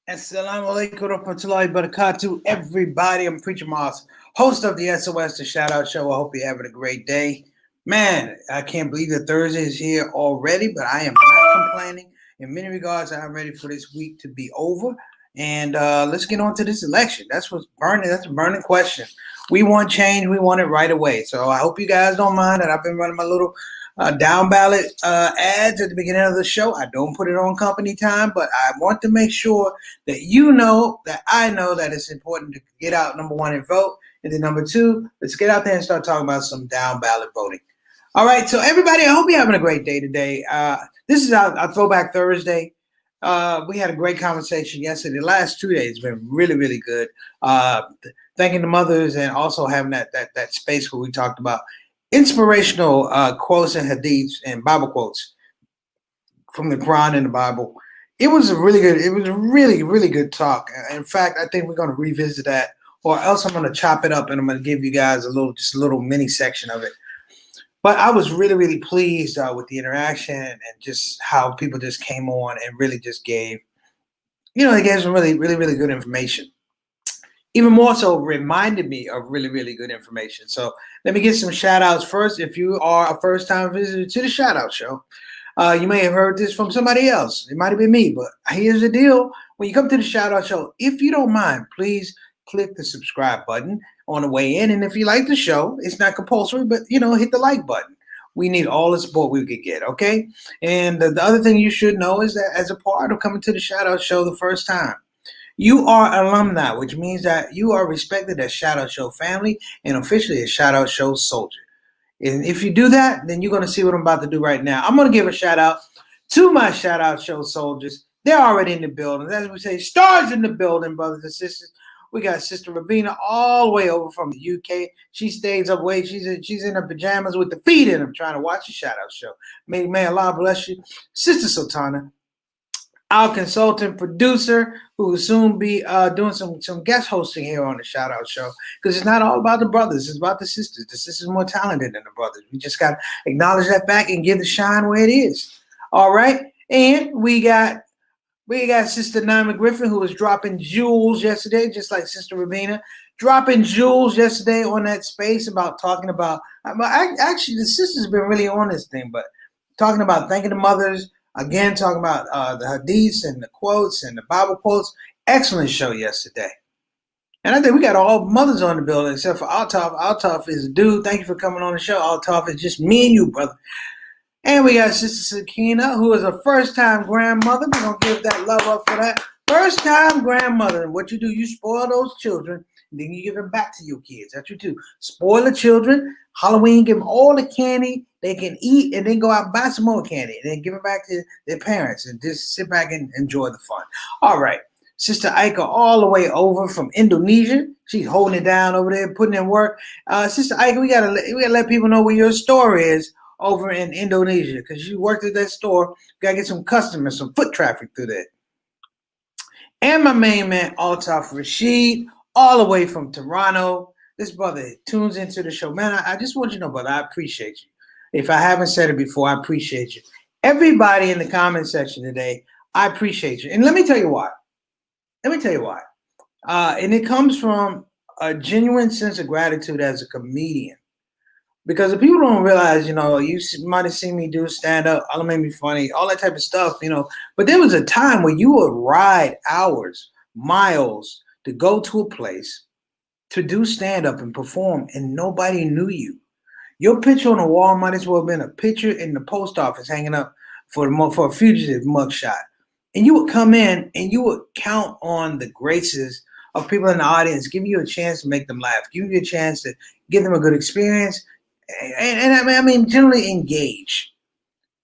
Assalamu alaikum warahmatullahi wabarakatuh, everybody. I'm Preacher Moss, host of the SOS, the Shout Out Show. I hope you're having a great day. Man, I can't believe that Thursday is here already, but I am not complaining. In many regards, I'm ready for this week to be over. And let's get on to this election. That's what's burning. That's a burning question. We want change. We want it right away. So I hope you guys don't mind that I've been running my little down ballot ads at the beginning of the show. I don't put it on company time, but I want to make sure that you know that I know that it's important to get out, number one, and vote. And then number two, let's get out there and start talking about some down ballot voting. All right, so everybody, I hope you're having a great day today. This is our Throwback Thursday. We had a great conversation yesterday. The last 2 days have been really, really good. Thanking the mothers and also having that space where we talked about inspirational quotes and hadiths and Bible quotes from the Quran and the Bible. It was a really good talk. In fact, I think we're going to revisit that, or else I'm going to chop it up and I'm going to give you guys a little mini section of it. But I was really pleased with the interaction and just how people just came on and really just gave, they gave some really good information. Even more so, reminded me of really good information. So let me get some shout outs first. If you are a first time visitor to the Shout Out Show, you may have heard this from somebody else. It might have been me, but here's the deal. When you come to the Shout Out Show, if you don't mind, please click the subscribe button on the way in. And if you like the show, it's not compulsory, but, hit the like button. We need all the support we could get, okay? And the other thing you should know is that as a part of coming to the Shout Out Show the first time, you are alumni, which means that you are respected as Shout Out Show family and officially a Shout Out Show soldier. And if you do that, then you're going to see what I'm about to do right now. I'm going to give a shout out to my Shout Out Show soldiers. They're already in the building. As we say, stars in the building, brothers and sisters. We got Sister Rabina all the way over from the UK. She stays up late. She's in her pajamas with the feet in them trying to watch the Shout Out Show. May Allah bless you. Sister Sultana, our consultant producer, who will soon be doing some guest hosting here on the Shout Out Show, because it's not all about the brothers, it's about the sisters. The sisters are more talented than the brothers. We just got to acknowledge that fact and give the shine where it is. All right, and we got Sister Naima Griffin, who was dropping jewels yesterday, just like Sister Rabina, dropping jewels yesterday on that space about talking about. Actually, the sisters have been really on this thing, but talking about thanking the mothers. Again, talking about the hadiths and the quotes and the Bible quotes. Excellent show yesterday. And I think we got all mothers on the building except for Altaf. Altaf is a dude. Thank you for coming on the show. Altaf is just me and you, brother. And we got Sister Sakina, who is a first-time grandmother. We're going to give that love up for that. First-time grandmother. And what you do, you spoil those children, and then you give them back to your kids. That's what you do. Spoil the children. Halloween, give them all the candy they can eat, and then go out and buy some more candy, and then give it back to their parents, and just sit back and enjoy the fun. All right. Sister Aika all the way over from Indonesia. She's holding it down over there, putting in work. Sister Aika, we gotta let people know where your store is over in Indonesia, because you worked at that store. You gotta get some customers, some foot traffic through there. And my main man, Altaf Rashid, all the way from Toronto. This brother tunes into the show. Man, I just want you to know, brother, I appreciate you. If I haven't said it before, I appreciate you. Everybody in the comment section today, I appreciate you. And let me tell you why. And it comes from a genuine sense of gratitude as a comedian. Because if people don't realize, you might have seen me do stand-up, all made me funny, all that type of stuff, But there was a time where you would ride hours, miles to go to a place to do stand-up and perform, and nobody knew you. Your picture on the wall might as well have been a picture in the post office hanging up for a fugitive mugshot. And you would come in and you would count on the graces of people in the audience, giving you a chance to make them laugh, giving you a chance to give them a good experience, and I mean generally engage.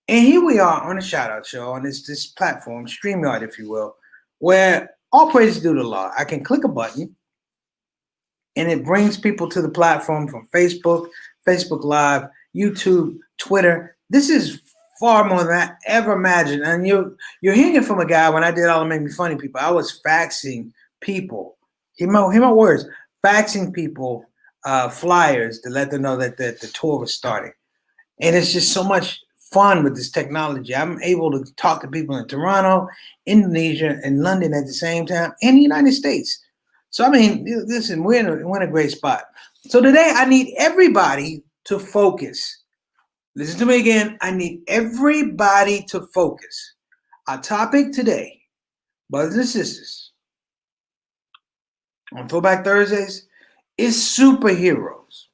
And here we are on the Shout Out Show, on this platform, StreamYard, if you will, where all praise due to Allah. I can click a button, and it brings people to the platform from Facebook Live, YouTube, Twitter. This is far more than I ever imagined. And you're hearing it from a guy. When I did All That Made Me Funny People, I was faxing people. Hear my words. Faxing people flyers to let them know that the tour was starting. And it's just so much fun with this technology. I'm able to talk to people in Toronto, Indonesia, and London at the same time, and the United States. So I mean, listen, we're in a great spot. So today I need everybody to focus. Listen to me again. I need everybody to focus. Our topic today, brothers and sisters, on Throwback Thursdays, is superheroes.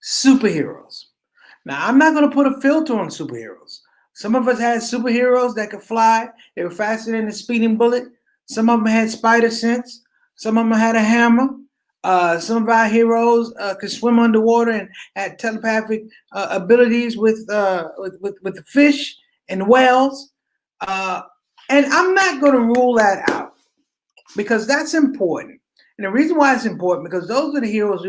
Superheroes. Now, I'm not going to put a filter on superheroes. Some of us had superheroes that could fly. They were faster than a speeding bullet. Some of them had spider sense. Some of them had a hammer. Some of our heroes could swim underwater and had telepathic abilities with the fish and whales. And I'm not going to rule that out because that's important. And the reason why it's important because those are the heroes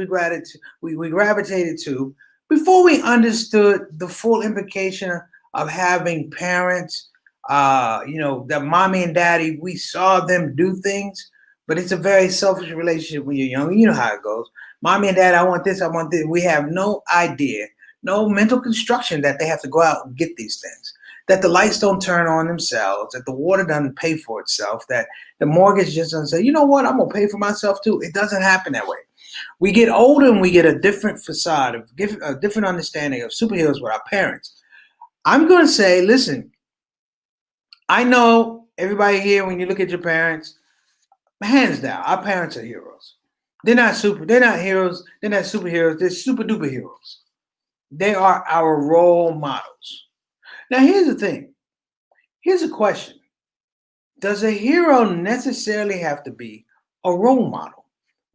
we gravitated to before we understood the full implication of having parents. That mommy and daddy, we saw them do things. But it's a very selfish relationship when you're young. You know how it goes. Mommy and dad, I want this, I want this. We have no idea, no mental construction that they have to go out and get these things, that the lights don't turn on themselves, that the water doesn't pay for itself, that the mortgage just doesn't say, you know what, I'm going to pay for myself too. It doesn't happen that way. We get older and we get a different facade, a different understanding of superheroes with our parents. I'm going to say, listen, I know everybody here, when you look at your parents, hands down, our parents are heroes. They're not heroes, they're not superheroes, they're super duper heroes. They are our role models. Now here's the thing. Here's a question. Does a hero necessarily have to be a role model?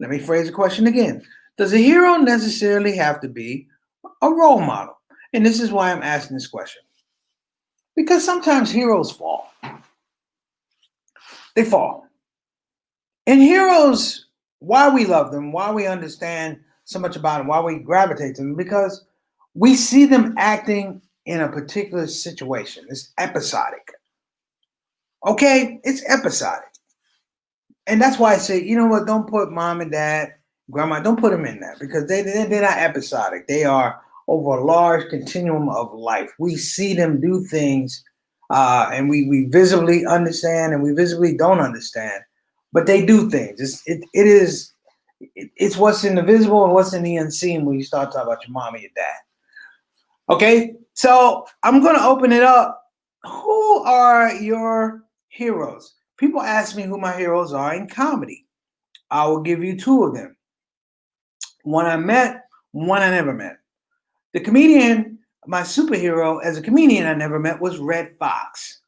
Let me phrase the question again. Does a hero necessarily have to be a role model? And this is why I'm asking this question. Because sometimes heroes fall. They fall. And heroes, why we love them, why we understand so much about them, why we gravitate to them, because we see them acting in a particular situation. It's episodic. Okay? It's episodic. And that's why I say, you know what, don't put mom and dad, grandma, don't put them in that because they're not episodic. They are over a large continuum of life. We see them do things and we visibly understand and we visibly don't understand. But they do things. It's what's in the visible and what's in the unseen when you start talking about your mom and your dad. Okay, so I'm going to open it up. Who are your heroes? People ask me who my heroes are in comedy. I will give you two of them. One I met, one I never met. The comedian, my superhero as a comedian I never met was Red Fox.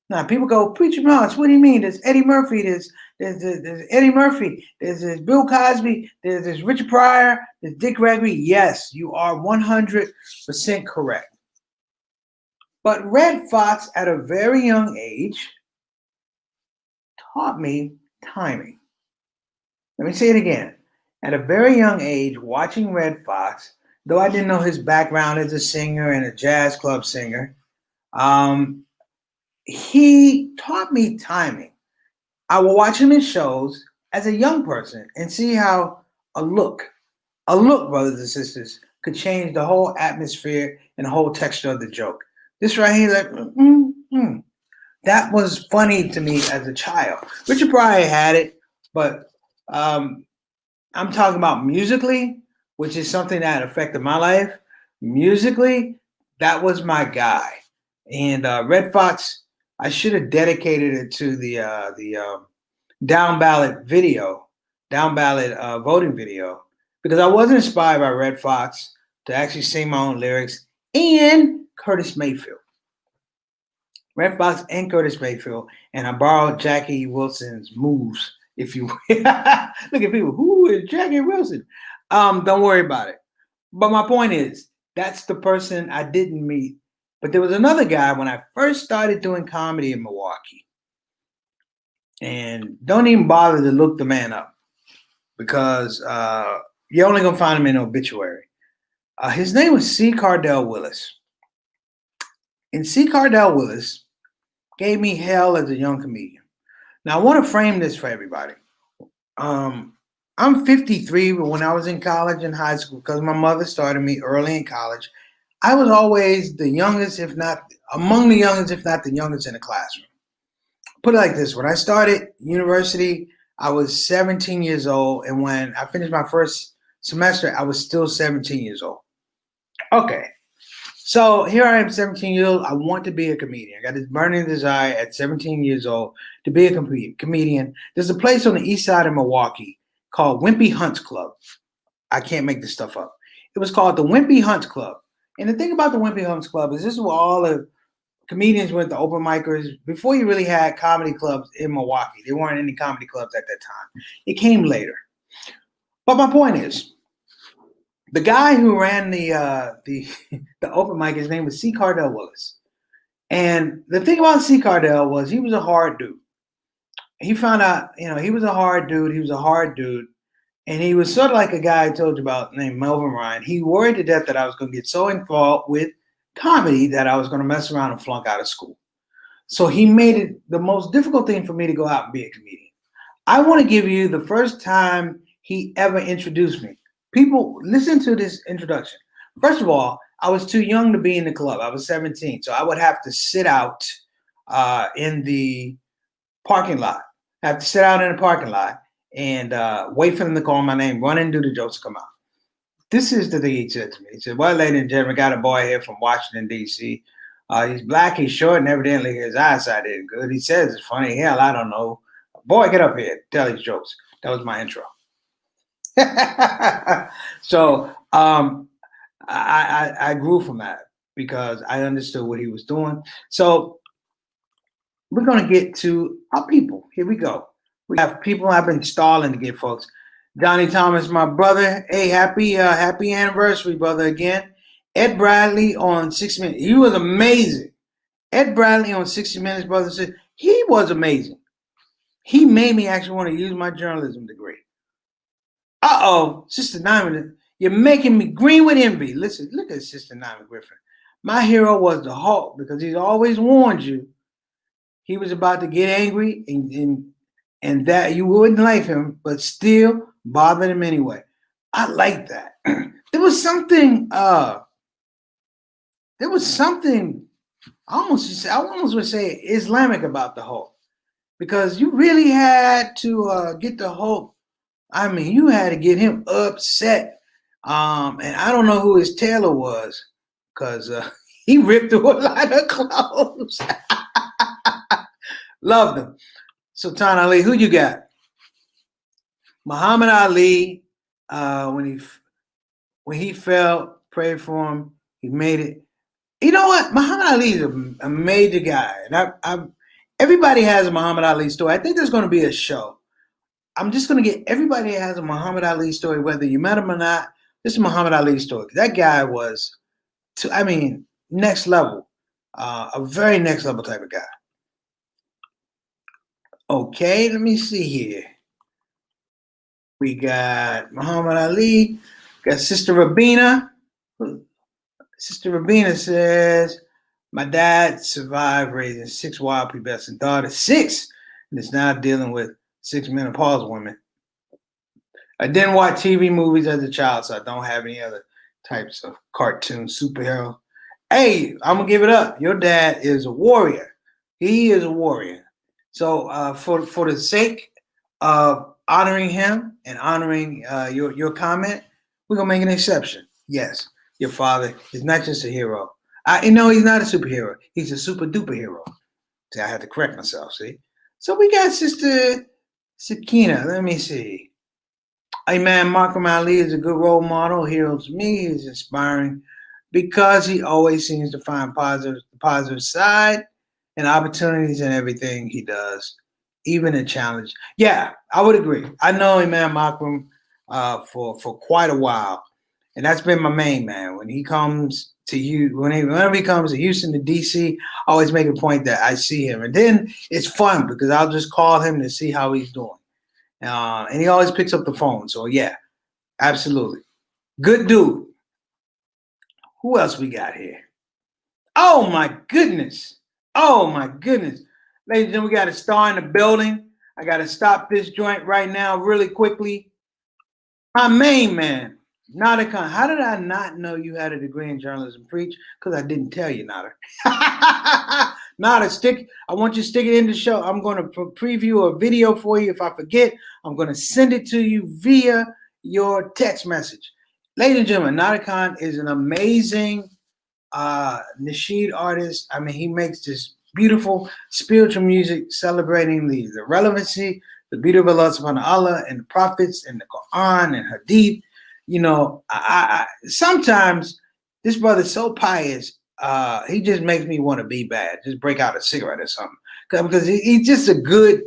Now people go, Preacher Moss, what do you mean? There's Eddie Murphy, there's Eddie Murphy, there's Bill Cosby, there's Richard Pryor, there's Dick Gregory. Yes, you are 100% correct. But Red Fox at a very young age taught me timing. Let me say it again. At a very young age, watching Red Fox, though I didn't know his background as a singer and a jazz club singer, he taught me timing. I will watch him in shows as a young person and see how a look, brothers and sisters, could change the whole atmosphere and the whole texture of the joke. This right here, like, that was funny to me as a child. Richard Pryor had it, but I'm talking about musically, which is something that affected my life. Musically, that was my guy. And Red Fox, I should have dedicated it to the down ballot voting video, because I was inspired by Red Fox to actually sing my own lyrics and Curtis Mayfield. Red Fox and Curtis Mayfield, and I borrowed Jackie Wilson's moves. If you look at people, who is Jackie Wilson? Don't worry about it. But my point is, that's the person I didn't meet. But there was another guy when I first started doing comedy in Milwaukee. And don't even bother to look the man up because you're only going to find him in an obituary. His name was C. Cardell Willis. And C. Cardell Willis gave me hell as a young comedian. Now, I want to frame this for everybody. I'm 53, but when I was in college and high school, because my mother started me early in college, I was always the youngest, if not among the youngest, if not the youngest in the classroom. Put it like this: when I started university, I was 17 years old, and when I finished my first semester, I was still 17 years old. Okay, so here I am, 17 years old. I want to be a comedian. I got this burning desire at 17 years old to be a comedian. There's a place on the east side of Milwaukee called Wimpy Hunts Club. I can't make this stuff up. It was called the Wimpy Hunts Club. And the thing about the Wimpy Hunts Club is this is where all the comedians went to open micers before you really had comedy clubs in Milwaukee. There weren't any comedy clubs at that time. It came later. But my point is, the guy who ran the open mic, his name was C. Cardell Willis. And the thing about C. Cardell was he was a hard dude. He found out, he was a hard dude. He was a hard dude. And he was sort of like a guy I told you about named Melvin Ryan. He worried to death that I was going to get so involved with comedy that I was going to mess around and flunk out of school. So he made it the most difficult thing for me to go out and be a comedian. I want to give you the first time he ever introduced me. People, listen to this introduction. First of all, I was too young to be in the club. I was 17, so I would have to sit out in the parking lot. I have to sit out in the parking lot and wait for them to call my name, run and do the jokes to come out. This is the thing he said to me. He said, well, ladies and gentlemen, got a boy here from Washington, D.C. He's black, he's short, and evidently his eyesight isn't good. He says it's funny. Hell, I don't know. Boy, get up here. Tell these jokes. That was my intro. So I grew from that because I understood what he was doing. So we're going to get to our people. Here we go. We have people I've been stalling to get, folks. Johnny Thomas, my brother. Hey, happy anniversary, brother, again. Ed Bradley on 60 Minutes. He was amazing. Ed Bradley on 60 Minutes, brother, said he was amazing. He made me actually want to use my journalism degree. Uh-oh, Sister Nyman, you're making me green with envy. Listen, look at Sister Nyman Griffin. My hero was the Hulk because he's always warned you he was about to get angry and that you wouldn't like him, but still bothered him anyway. I like that. There was something, I almost would say Islamic about the Hulk because you really had to get the Hulk. I mean, you had to get him upset. And I don't know who his tailor was because he ripped through a lot of clothes. Loved him. Sultan Ali, who you got? Muhammad Ali, when he fell, prayed for him, he made it. You know what? Muhammad Ali is a major guy. And everybody has a Muhammad Ali story. I think there's going to be a show. I'm just going to get everybody that has a Muhammad Ali story, whether you met him or not. This is Muhammad Ali story. That guy was, next level. A very next level type of guy. Okay, let me see here. We got Muhammad Ali. Got Sister Rabina. Sister Rabina says, my dad survived raising 6 wild pubescent daughters. 6! And is now dealing with 6 menopausal women. I didn't watch TV movies as a child, so I don't have any other types of cartoon superhero. Hey, I'm going to give it up. Your dad is a warrior. He is a warrior. So for the sake of honoring him and honoring your comment, we're going to make an exception. Yes, your father is not just a hero. He's not a superhero. He's a super duper hero. See, I had to correct myself, see? So we got Sister Sakina. Let me see. Hey, man, Muhammad Ali is a good role model, hero to me. He's inspiring because he always seems to find the positive side and opportunities in everything he does, even a challenge. Yeah, I would agree. I know Imam Malcolm for quite a while, and that's been my main man. When he comes to you, whenever he comes to Houston to DC, I always make a point that I see him, and then it's fun because I'll just call him to see how he's doing, and he always picks up the phone. So yeah, absolutely, good dude. Who else we got here? Oh my goodness. Oh my goodness. Ladies and gentlemen, we got a star in the building. I got to stop this joint right now really quickly. My main man, Nada Khan, how did I not know you had a degree in journalism? Preach, because I didn't tell you, Nada. Nada, stick. I want you to stick it in the show. I'm going to preview a video for you. If I forget, I'm going to send it to you via your text message. Ladies and gentlemen, Nada Khan is an amazing nasheed artist. I mean, he makes this beautiful spiritual music celebrating the relevancy, the beauty of Allah subhanahu wa ta'ala and the prophets and the Quran and Hadith. You know, sometimes this brother's so pious, he just makes me want to be bad. Just break out a cigarette or something. Because he's just a good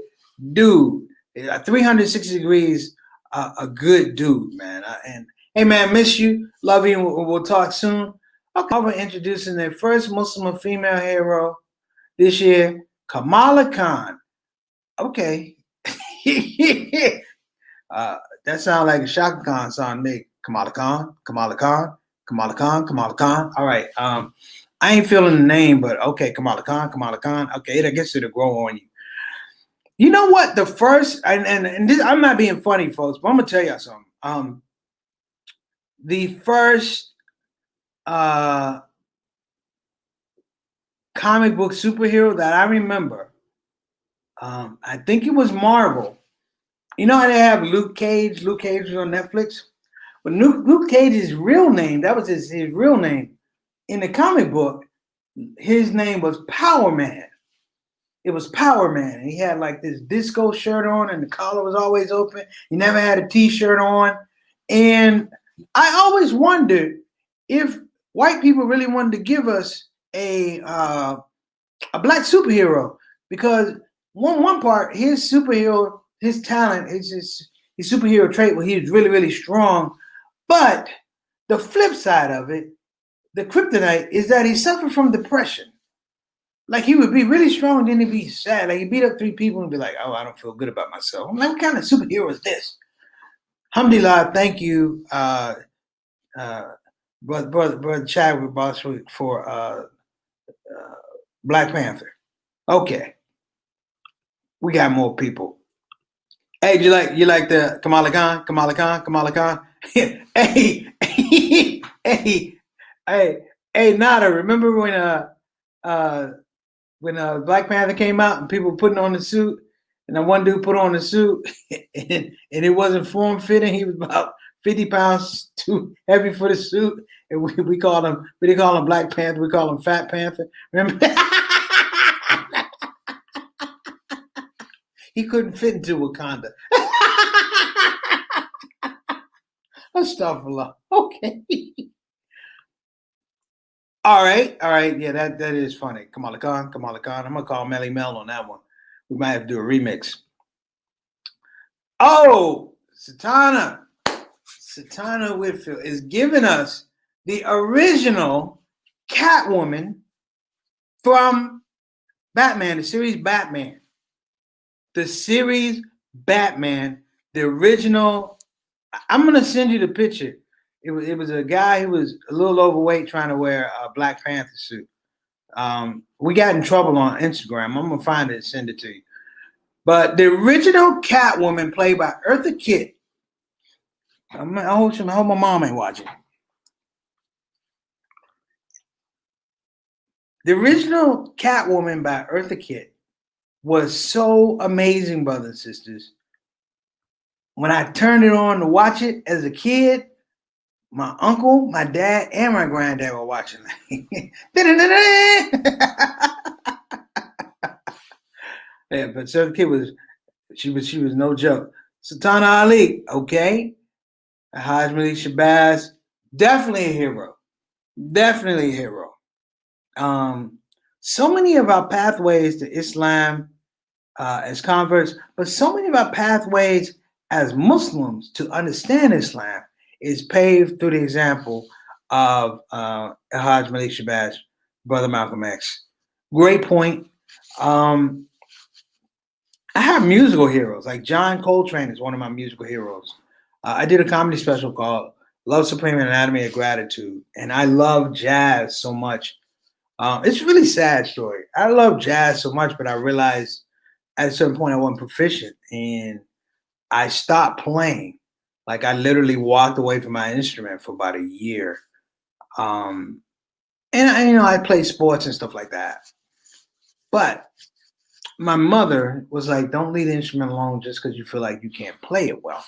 dude. 360 degrees, a good dude, man. And hey, man, miss you. Love you. We'll talk soon. Okay, we're introducing their first Muslim female hero this year, Kamala Khan. Okay. That sounds like a Shaka Khan song to me. Kamala Khan, Kamala Khan, Kamala Khan, Kamala Khan. All right. I ain't feeling the name, but okay, Kamala Khan, Kamala Khan. Okay, I guess it'll grow on you. You know what? The first, and this, I'm not being funny, folks, but I'm gonna tell y'all something. The first comic book superhero that I remember, I think it was Marvel. You know how they have Luke Cage? Luke Cage was on Netflix. But Luke Cage's real name, that was his real name. In the comic book, his name was Power Man. It was Power Man. And he had like this disco shirt on and the collar was always open. He never had a t-shirt on. And I always wondered if white people really wanted to give us a black superhero, because one part, his superhero, his talent, his superhero trait where he was really, really strong. But the flip side of it, the kryptonite, is that he suffered from depression. Like he would be really strong, then he'd be sad. Like he beat up 3 people and be like, "Oh, I don't feel good about myself." I'm like, what kind of superhero is this? Alhamdulillah, thank you, brother Chadwick Boswick, for Black Panther. Okay, we got more people. Hey, you like the Kamala Khan, Kamala Khan, Kamala Khan? hey, hey, Nada. Remember when Black Panther came out and people putting on the suit, and then one dude put on the suit and it wasn't form fitting. He was about 50 pounds too heavy for the suit, and we didn't call him Black Panther. We call him Fat Panther. Remember? He couldn't fit into Wakanda. Astaghfirullah. Okay. All right. Yeah, that is funny. Kamala Khan. I'm gonna call Melly Mel on that one. We might have to do a remix. Oh, Satana Whitfield is giving us the original Catwoman from Batman, the series Batman. The series Batman, the original. I'm gonna send you the picture. It was a guy who was a little overweight trying to wear a Black Panther suit. We got in trouble on Instagram. I'm gonna find it and send it to you. But the original Catwoman, played by Eartha Kitt. I hope my mom ain't watching. The original Catwoman by Eartha Kitt was so amazing, brothers and sisters. When I turned it on to watch it as a kid, my uncle, my dad, and my granddad were watching. Yeah, but Eartha Kitt was no joke. Satana Ali, okay. Haj Malik Shabazz, definitely a hero. Definitely a hero. So many of our pathways to Islam as converts, but so many of our pathways as Muslims to understand Islam is paved through the example of Haj Malik Shabazz, Brother Malcolm X. Great point. I have musical heroes, like John Coltrane is one of my musical heroes. I did a comedy special called Love Supreme and Anatomy of Gratitude, and I love jazz so much. It's a really sad story. I love jazz so much, but I realized at a certain point I wasn't proficient, and I stopped playing. Like I literally walked away from my instrument for about a year. Um, and I play sports and stuff like that. But my mother was like, "Don't leave the instrument alone just because you feel like you can't play it well."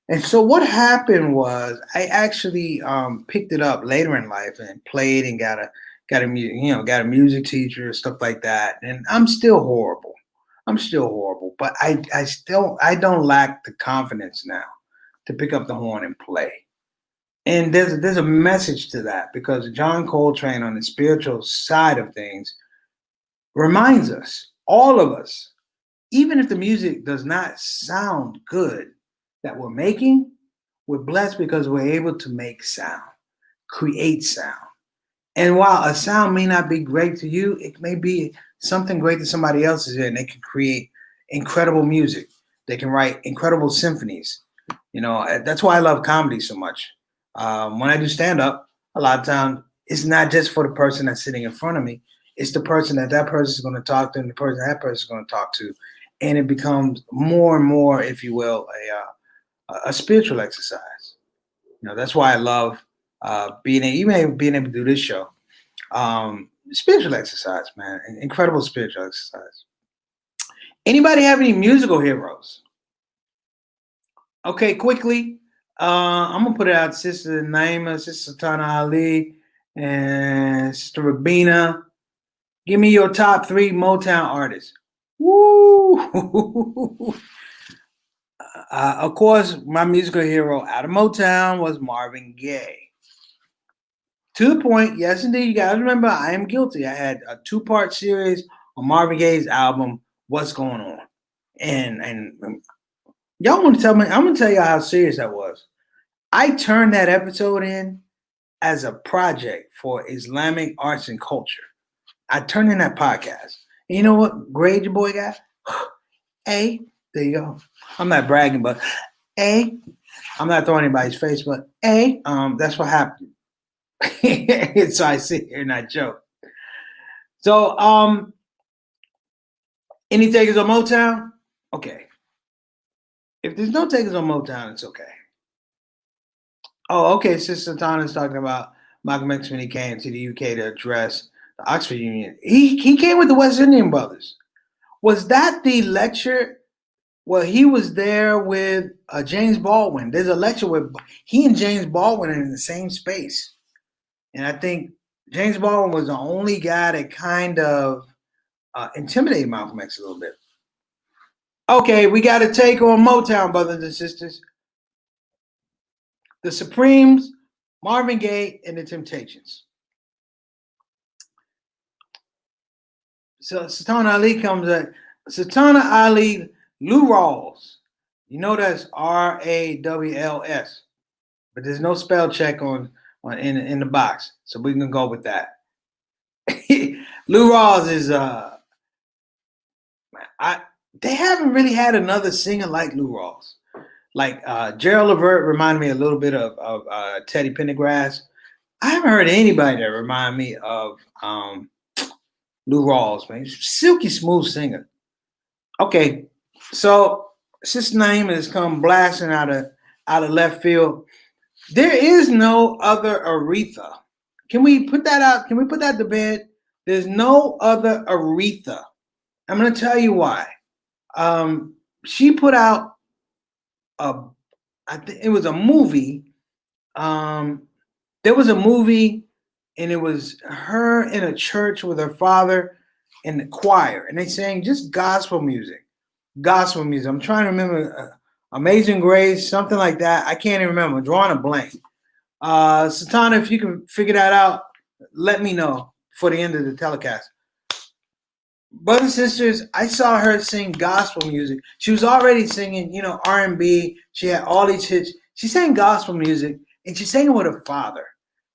And so what happened was I actually picked it up later in life and played and got a music teacher and stuff like that. And I'm still horrible. I'm still horrible, but I don't lack the confidence now to pick up the horn and play. And there's a message to that because John Coltrane on the spiritual side of things reminds us, all of us, even if the music does not sound good that we're making, we're blessed because we're able to make sound, create sound. And while a sound may not be great to you, it may be something great to somebody else's ear, and they can create incredible music. They can write incredible symphonies. That's why I love comedy so much. When I do stand up, a lot of times it's not just for the person that's sitting in front of me. It's the person that person is going to talk to, and the person that person is going to talk to, and it becomes more and more, if you will, a spiritual exercise. That's why I love being able to do this show. Spiritual exercise, man, incredible spiritual exercise. Anybody have any musical heroes? Okay, quickly. I'm gonna put it out. Sister Naima, Sister Sultana Ali, and Sister Rabina. Give me your top 3 Motown artists. Woo! Of course, my musical hero out of Motown was Marvin Gaye. To the point, yes, indeed. You guys remember, I am guilty. I had a 2-part series on Marvin Gaye's album, What's Going On, and y'all want to tell me? I'm gonna tell you how serious that was. I turned that episode in as a project for Islamic arts and culture. I turned in that podcast. And you know what grade your boy got? A. There you go. I'm not bragging, but A. I'm not throwing anybody's face, but A. That's what happened. So I sit here and I joke. So, any takers on Motown? Okay. If there's no takers on Motown, it's okay. Oh, okay. Sister Tana's talking about Malcolm X when he came to the UK to address the Oxford Union. He came with the West Indian brothers. Was that the lecture? Well, he was there with James Baldwin. There's a lecture where he and James Baldwin are in the same space. And I think James Baldwin was the only guy that kind of intimidated Malcolm X a little bit. Okay, we got to take on Motown, brothers and sisters. The Supremes, Marvin Gaye, and the Temptations. So Sultana Ali comes at Sultana Ali, Lou Rawls. You know that's Rawls, but there's no spell check in the box, so we can go with that. Lou Rawls is they haven't really had another singer like Lou Rawls. Like Gerald Levert reminded me a little bit of Teddy Pendergrass. I haven't heard anybody that remind me of Lou Rawls, man. He's a silky smooth singer. Okay, so Sister Naima has come blasting out of left field. There is no other Eartha. Can we put that out? Can we put that to bed? There's no other Eartha. I'm going to tell you why. She put out I think it was a movie. There was a movie, and it was her in a church with her father in the choir, and they sang just gospel music. Gospel music. I'm trying to remember. Amazing Grace, something like that. I can't even remember. I'm drawing a blank. Sultana, if you can figure that out, let me know for the end of the telecast. Brothers and sisters, I saw her sing gospel music. She was already singing, R&B. She had all these hits. She sang gospel music, and she sang it with her father.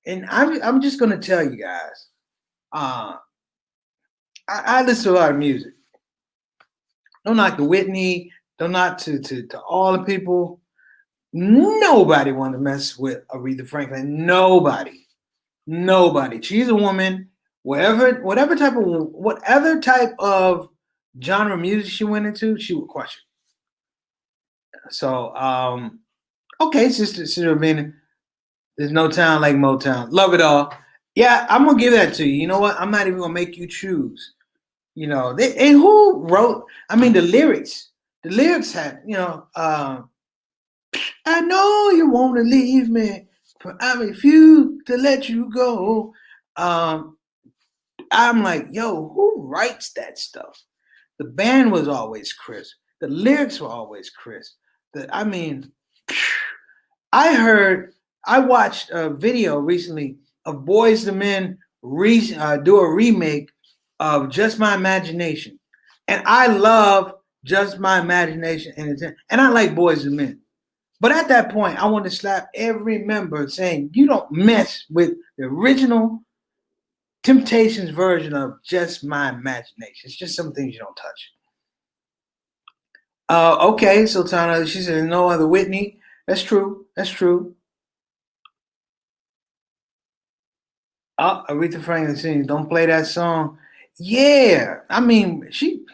And I'm just going to tell you guys, I listen to a lot of music. Don't knock the Whitney. Don't knock to all the people. Nobody wanted to mess with Aretha Franklin. Nobody. She's a woman. Whatever type of genre music she went into, she would crush it. So Okay, Sister Bennett. There's no town like Motown. Love it all. Yeah, I'm gonna give that to you. You know what? I'm not even gonna make you choose. You know, and who wrote? I mean, the lyrics. The lyrics had, I know you want to leave me, but I refuse to let you go. Um, I'm like, yo, who writes that stuff? The band was always crisp. The lyrics were always crisp. I mean, I watched a video recently of Boys the Men do a remake of Just My Imagination, and I love Just My Imagination, and I like Boys the Men. But at that point, I wanted to slap every member saying, "You don't mess with the original Temptations version of Just My Imagination. It's just some things you don't touch." Okay, so Tana, she said, "No other Whitney." That's true. That's true. Aretha Franklin sings, "Don't play that song." Yeah, I mean, she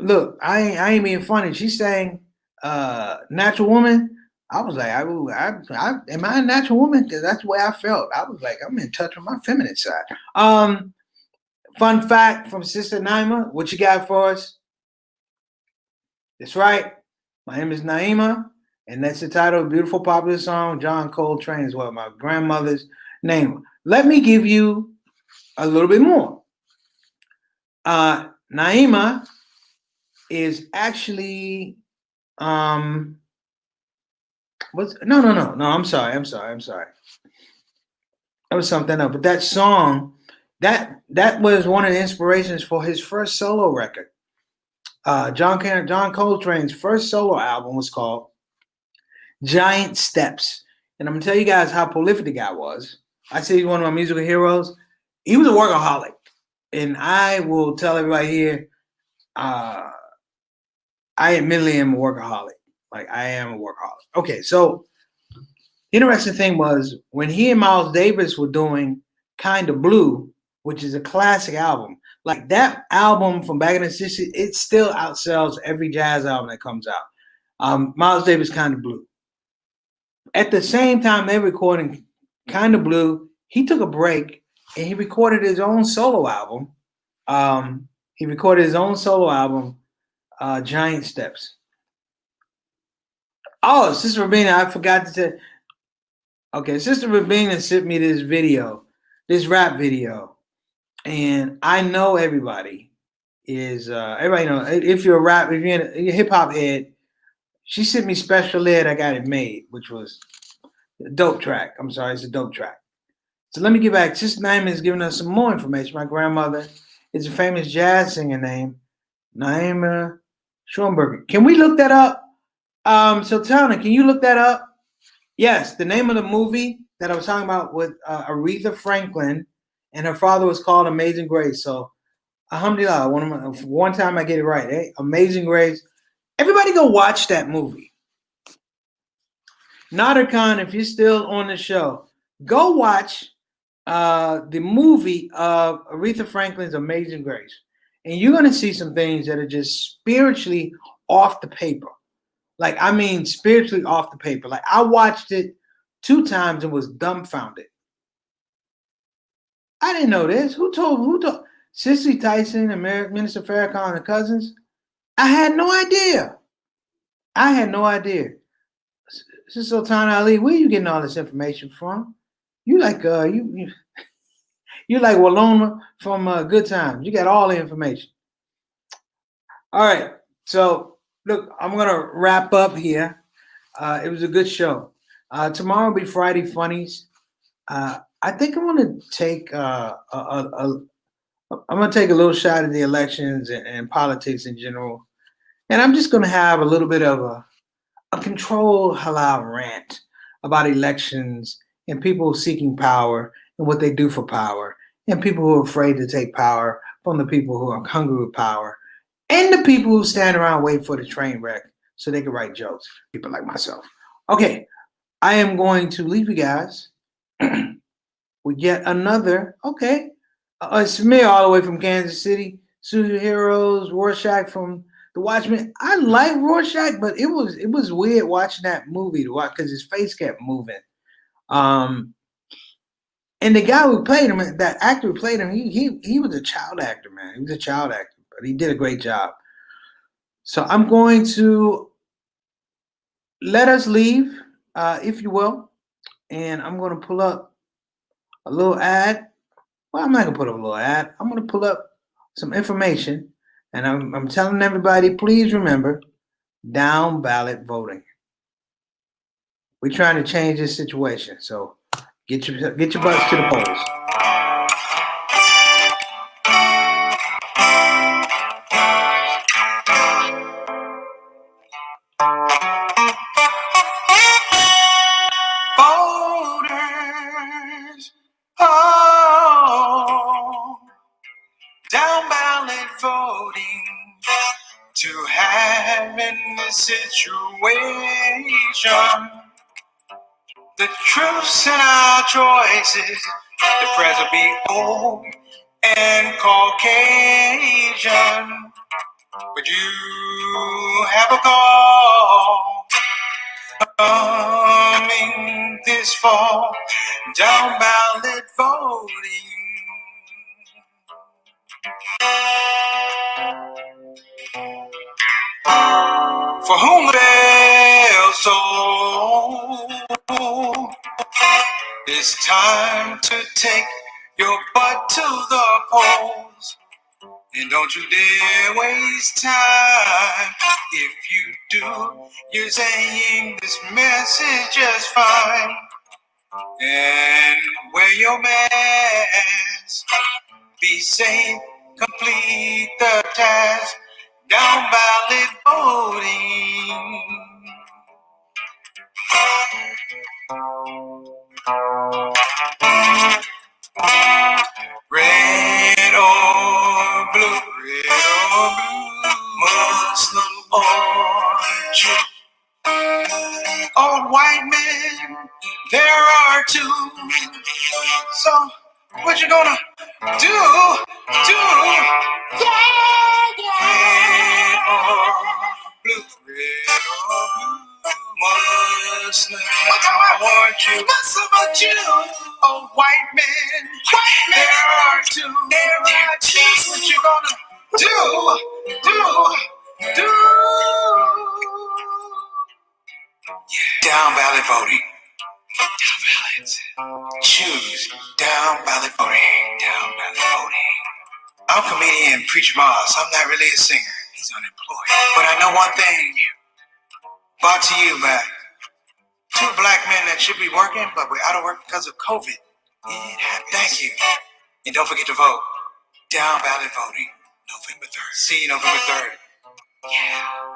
look. I ain't being funny. She sang "Natural Woman." I was like, am I a natural woman? Because that's the way I felt. I was like, I'm in touch with my feminine side. Fun fact from Sister Naima, what you got for us? That's right. My name is Naima, and that's the title of a beautiful popular song. John Coltrane is what my grandmother's name. Let me give you a little bit more. Naima is actually no. I'm sorry. That was something else. But that song, that was one of the inspirations for his first solo record. John Coltrane's first solo album was called Giant Steps. And I'm gonna tell you guys how prolific the guy was. I say he's one of my musical heroes. He was a workaholic. And I will tell everybody here, I admittedly am a workaholic. Like I am a workaholic. Okay, so interesting thing was when he and Miles Davis were doing Kinda Blue, which is a classic album. Like that album from back in the 60s, it still outsells every jazz album that comes out. Miles Davis Kinda Blue. At the same time they recording Kinda Blue, he took a break and he recorded his own solo album. Giant Steps. Oh, Sister Rabina, I forgot to say. Okay, Sister Rabina sent me this video, this rap video, and I know everybody know if you're a hip hop head. She sent me Special Ed. I Got It Made, which was a dope track. I'm sorry, it's a dope track. So let me get back. Sister Naima is giving us some more information. My grandmother is a famous jazz singer named Naima Schoenberger. Can we look that up? So Tana, can you look that up? Yes, the name of the movie that I was talking about with Aretha Franklin, and her father was called Amazing Grace. So, alhamdulillah, one time I get it right. Eh? Amazing Grace. Everybody go watch that movie. Nader Khan, if you're still on the show, go watch the movie of Aretha Franklin's Amazing Grace. And you're going to see some things that are just spiritually off the paper. Like, I mean, spiritually off the paper. Like, I watched it 2 times and was dumbfounded. I didn't know this. Who told? Cicely Tyson and Minister Farrakhan and the cousins? I had no idea. Sister Sultana Ali, where are you getting all this information from? You like you like Walona from Good Times. You got all the information. All right. So look, I'm gonna wrap up here. It was a good show. Tomorrow will be Friday Funnies. I think I'm gonna take I'm gonna take a little shot at the elections and politics in general, and I'm just gonna have a little bit of a controlled halal rant about elections and people seeking power and what they do for power, and people who are afraid to take power from the people who are hungry with power, and the people who stand around waiting for the train wreck so they can write jokes. People like myself. Okay, I am going to leave you guys with yet another. Okay, Samir all the way from Kansas City. Superheroes, Rorschach from The Watchmen. I like Rorschach, but it was weird watching that movie to watch because his face kept moving. And the guy who played him, that actor who played him, he was a child actor, man. He was a child actor, but he did a great job. So I'm going to let us leave, if you will, and I'm going to pull up a little ad. Well, I'm not going to put up a little ad. I'm going to pull up some information, and I'm telling everybody, please remember, down ballot voting. We're trying to change this situation, so get your butts to the polls. Voters, oh, down ballot voting to have in this situation. The truths in our choices, the press will be old and Caucasian. But you have a call coming this fall, down ballot voting. For whom they'll sow, it's time to take your butt to the polls. And don't you dare waste time. If you do, you're saying this message just fine. And wear your mask. Be safe, complete the task. Down ballot voting. Red or blue, Muslim or Jew, or white men, there are two. So what you gonna do? Yeah. Red or blue, Muslim or Jew, or white men, there are two. What you gonna do? Down ballot voting. Down ballots. Choose down ballot voting. Down ballot voting. I'm comedian Preacher Moss. I'm not really a singer. He's unemployed. But I know one thing. Brought to you by two black men that should be working, but we're out of work because of COVID. It happens. Thank you. And don't forget to vote. Down ballot voting. November 3rd. See you November 3rd. Yeah.